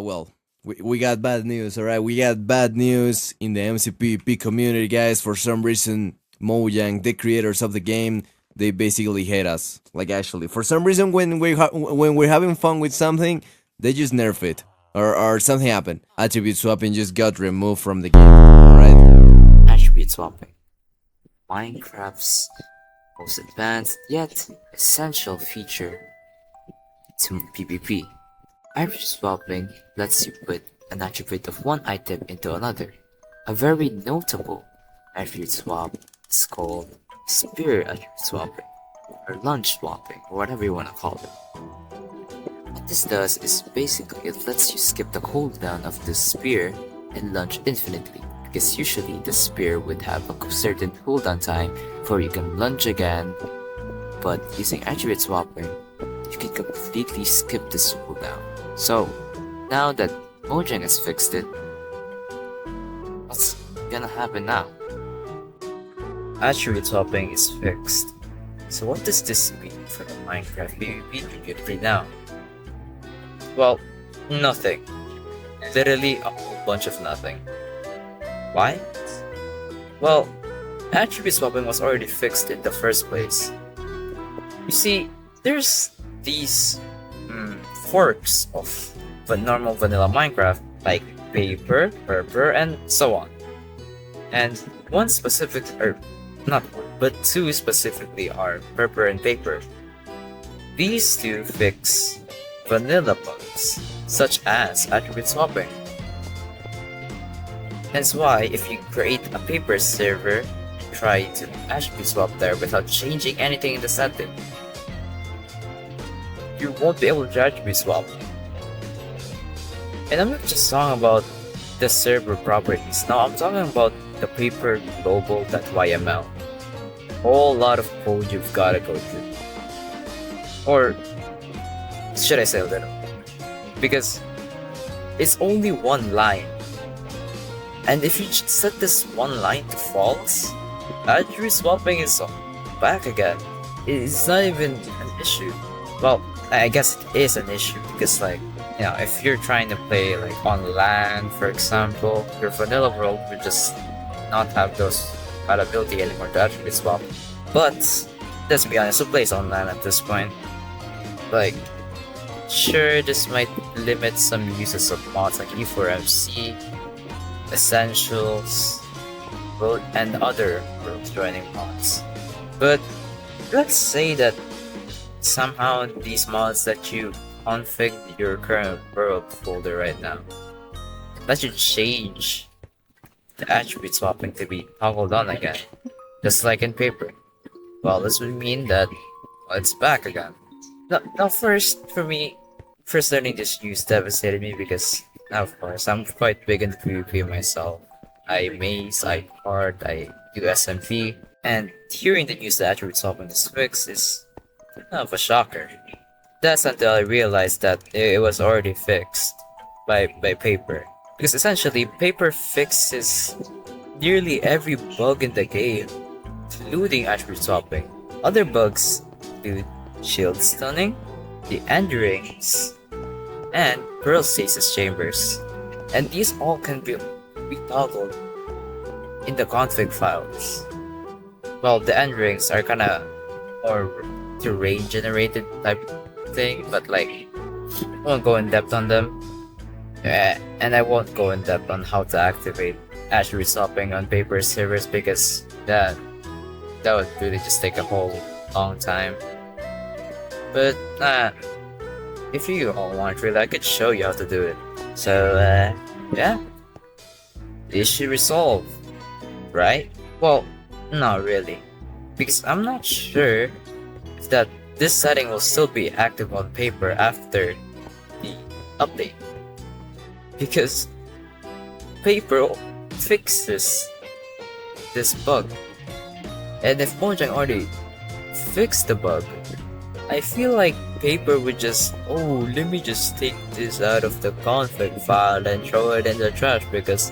Well, we got bad news, alright? We got bad news in the MCPP community, guys. For some reason, Mojang, the creators of the game, they basically hate us. Like, actually, for some reason, when we're having fun with something, they just nerf it. Or something happened. Attribute swapping just got removed from the game, alright? Attribute swapping. Minecraft's most advanced yet essential feature to PvP. Attribute swapping lets you put an attribute of one item into another. A very notable attribute swap is called spear attribute swapping, or lunge swapping, or whatever you want to call it. What this does is basically it lets you skip the cooldown of the spear and lunge infinitely, because usually the spear would have a certain cooldown time before you can lunge again, but using attribute swapping, you can completely skip this cooldown. So, now that Mojang has fixed it, what's gonna happen now? Attribute swapping is fixed. So what does this mean for the Minecraft PvP community now? Well, nothing. Literally a whole bunch of nothing. Why? Well, attribute swapping was already fixed in the first place. You see, there's these forks of the normal vanilla Minecraft, like paper, purple, and so on. And one specific, or not one, but two specifically are purple and paper. These two fix vanilla bugs, such as attribute swapping. Hence why, if you create a paper server, try to attribute swap there without changing anything in the setting, you won't be able to attribute swap. And I'm not just talking about the server properties. Now I'm talking about the paper global.yml. Whole lot of code you've gotta go through. Or should I say a little? Because it's only one line. And if you set this one line to false, attribute swapping is back again. It's not even an issue. Well, I guess it is an issue because, like, you know, if you're trying to play like on LAN, for example, your vanilla world would just not have those compatibility anymore to attribute swap. But let's be honest, who plays on LAN at this point? Like, sure, this might limit some uses of mods like E4MC, Essentials, and other world joining mods. But let's say that somehow these mods let you config your current world folder right now. Let you change the attribute swapping to be toggled on again, just like in paper. Well, this would mean that it's back again. Now first, for me, first learning this use devastated me because, of course, I'm quite big into PvP myself. I maze, I card, I do SMP, and hearing the news that attribute swapping is fixed is kind of a shocker. That's until I realized that it was already fixed by paper. Because essentially, paper fixes nearly every bug in the game, including attribute swapping. Other bugs include shield stunning, the end rings, and pearl stasis chambers. And these all can be toggled in the config files. Well, the end rings are kinda more terrain generated type thing, but like, I won't go in depth on them. And I won't go in depth on how to activate attribute swapping on paper servers because that would really just take a whole long time. But if you all want, really, I could show you how to do it. So yeah, issue resolved, right? Well, not really, because I'm not sure if that this setting will still be active on paper after the update, because paper fixes this bug, and if Mojang already fixed the bug, I feel like paper would just, oh, let me just take this out of the config file and throw it in the trash because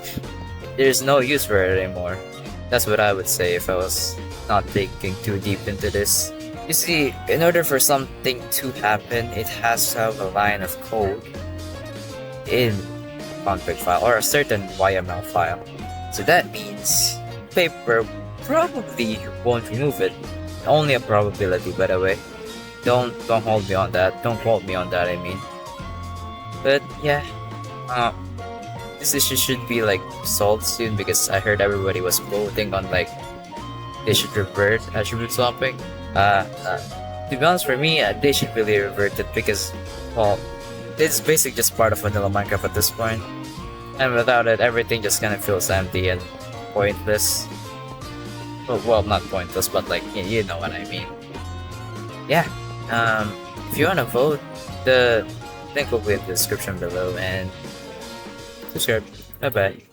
there's no use for it anymore. That's what I would say if I was not thinking too deep into this. You see, in order for something to happen, it has to have a line of code in config file or a certain YML file. So that means paper probably won't remove it. Only a probability, by the way. Don't hold me on that. Don't quote me on that. I mean, but yeah, this issue should be like solved soon because I heard everybody was voting on like they should revert attribute swapping. To be honest, for me, they should really revert it because, well, it's basically just part of vanilla Minecraft at this point, and without it, everything just kind of feels empty and pointless. Well, not pointless, but like you know what I mean. Yeah. If you wanna vote, the link will be in the description below, and subscribe. Bye bye.